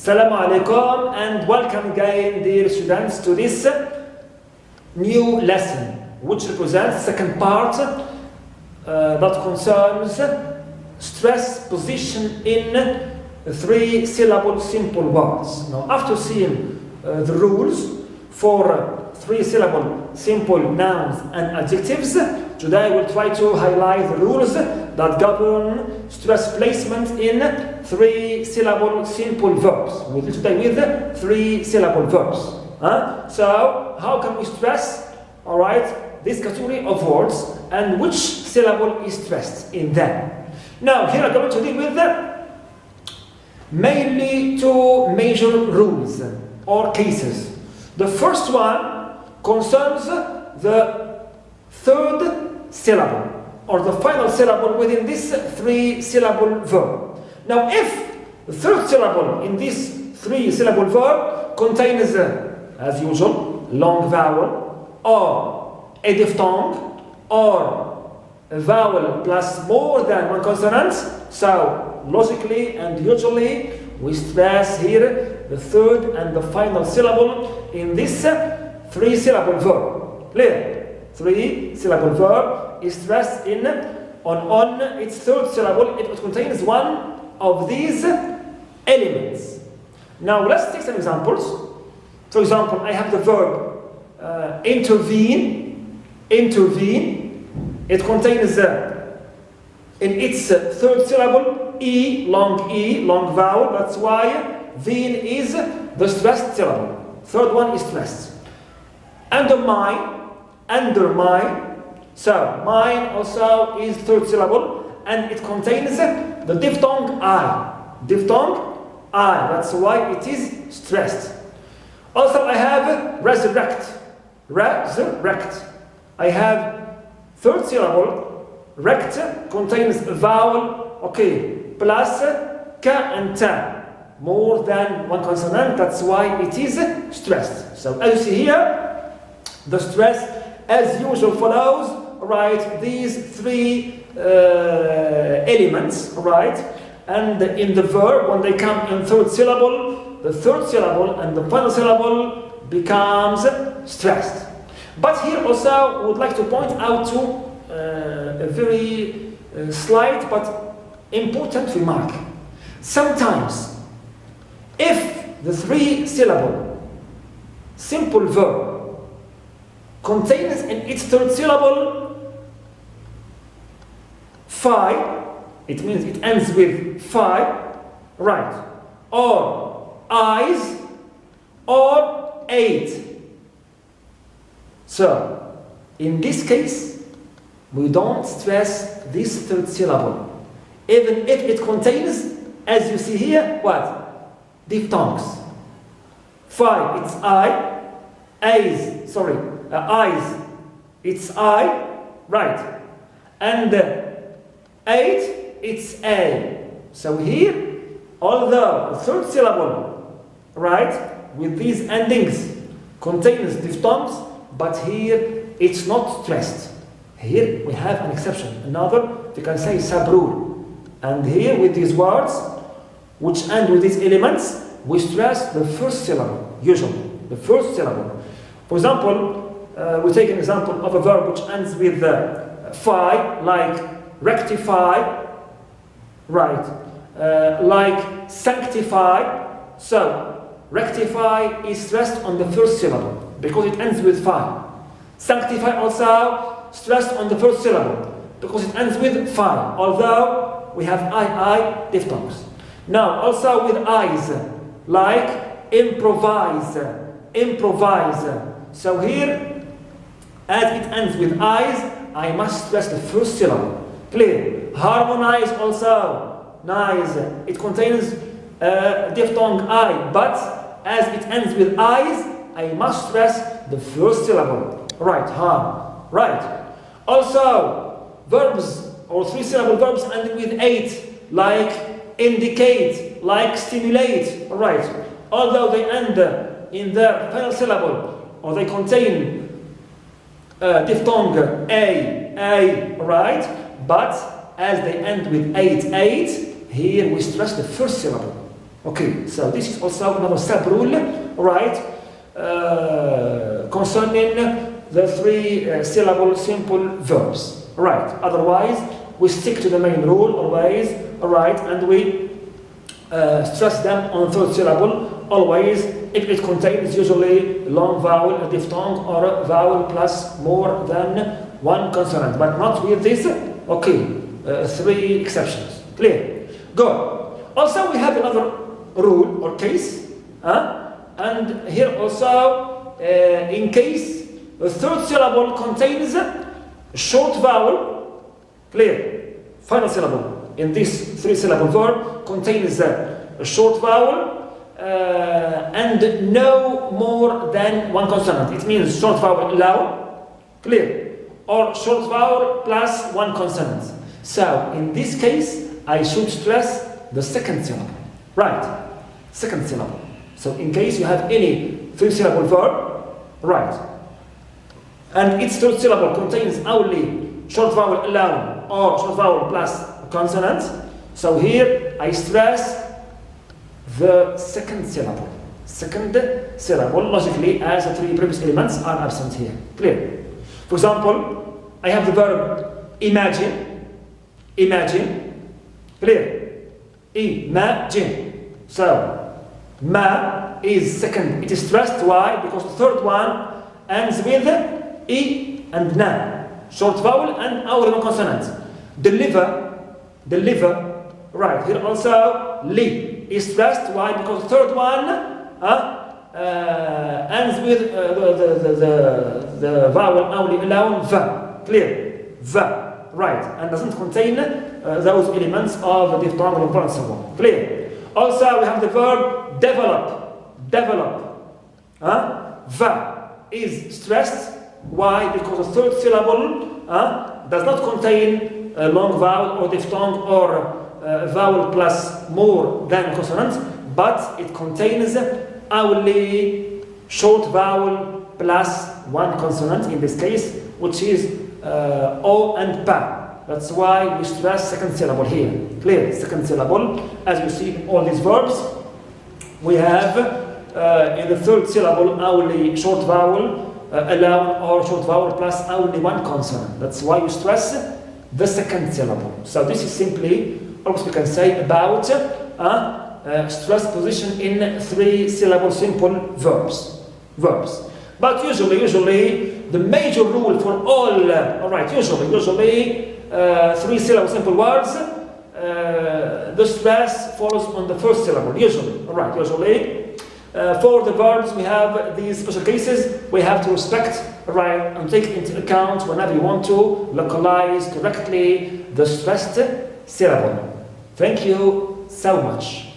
Assalamu alaikum and welcome again, dear students, to this new lesson, which represents the second part that concerns stress position in three-syllable simple words. Now, after seeing the rules for three-syllable simple nouns and adjectives, today we'll try to highlight the rules that govern stress placement in three-syllable simple verbs. We'll deal today with three-syllable verbs. So, how can we stress, this category of words and which syllable is stressed in them? Now, here I'm going to deal with mainly two major rules or cases. The first one concerns the third syllable or the final syllable within this three-syllable verb. Now, if the third syllable in this three-syllable verb contains, as usual, long vowel or a diphthong or a vowel plus more than one consonant, so logically and usually we stress here the third and the final syllable in this three-syllable verb. Clear? Three-syllable verb is stressed on its third syllable if it contains one of these elements. Now let's take some examples. For example, I have the verb intervene. It contains in its third syllable E, long vowel. That's why veen is the stressed syllable. Third one is stressed. Undermine. So mine also is third syllable and it contains the diphthong I. That's why it is stressed. Also I have resurrect. I have third syllable. Rect contains a vowel, plus ka and ta. More than one consonant, that's why it is stressed. So as you see here, the stress as usual follows, these three elements, and in the verb, when they come in third syllable, the third syllable and the final syllable becomes stressed. But here also, I would like to point out to a very slight but important remark. Sometimes, if the three-syllable simple verb contains in its third syllable phi, it means it ends with phi, or eyes, or eight. So, in this case, we don't stress this third syllable, even if it contains, as you see here, what? Diphthongs. Phi, it's I, eyes, it's I, and eight, it's A. So here, although the third syllable, with these endings contains diphthongs, but here it's not stressed. Here we have an exception. Another, we can say sabrur. And here with these words, which end with these elements, we stress the first syllable, usually, the first syllable. For example, we take an example of a verb which ends with phi, like rectify, like sanctify. So, rectify is stressed on the first syllable because it ends with phi. Sanctify also stressed on the first syllable because it ends with phi, although we have I diphthongs. Now, also with eyes, like improvise. So here, as it ends with eyes, I must stress the first syllable. Clear? Harmonize also, nice. It contains diphthong I, but as it ends with eyes, I must stress the first syllable. Also, verbs or three-syllable verbs ending with eight, like indicate, like stimulate. Although they end in their final syllable, or they contain diphthong A, but as they end with eight, here we stress the first syllable. Okay, so this is also another sub rule, right? Concerning the three-syllable simple verbs, right? Otherwise, we stick to the main rule always, right? And we stress them on the third syllable always if it contains usually long vowel, a diphthong, or a vowel plus more than one consonant, but not with this. Okay, three exceptions. Clear? Good. Also, we have another rule or case, and here also, in case the third syllable contains a short vowel, clear, final syllable in this three-syllable verb contains a short vowel and no more than one consonant. It means short vowel loud, clear, or short vowel plus one consonant. So in this case, I should stress the second syllable, right? Second syllable. So in case you have any three-syllable verb, right, and its third syllable contains only short vowel alone or short vowel plus consonant, so here I stress the second syllable. Second syllable, logically, as the three previous elements are absent here. Clear? For example, I have the verb imagine. Imagine. Clear? Imagine. So, ma is second. It is stressed. Why? Because the third one ends with e and na. Short vowel and our consonant. Deliver. Deliver. Right. Here also, li is stressed. Why? Because the third one ends with the vowel only alone, va. Clear? Va. Right. And doesn't contain those elements of the diphthong and so on. Clear? Also, we have the verb develop. Develop. Va is stressed. Why? Because the third syllable does not contain a long vowel or diphthong or vowel plus more than consonant, but it contains only short vowel plus one consonant in this case, which is o and pa. That's why we stress second syllable here. Clear? Second syllable. As you see in all these verbs, we have in the third syllable only short vowel alone or short vowel plus only one consonant. That's why you stress the second syllable. So this is simply, also we can say, about stress position in three-syllable simple verbs. But usually the major rule for all, usually three-syllable simple words, the stress falls on the first syllable. Usually. For the verbs, we have these special cases we have to respect, right, and take into account whenever you want to localize correctly the stressed syllable. Thank you so much.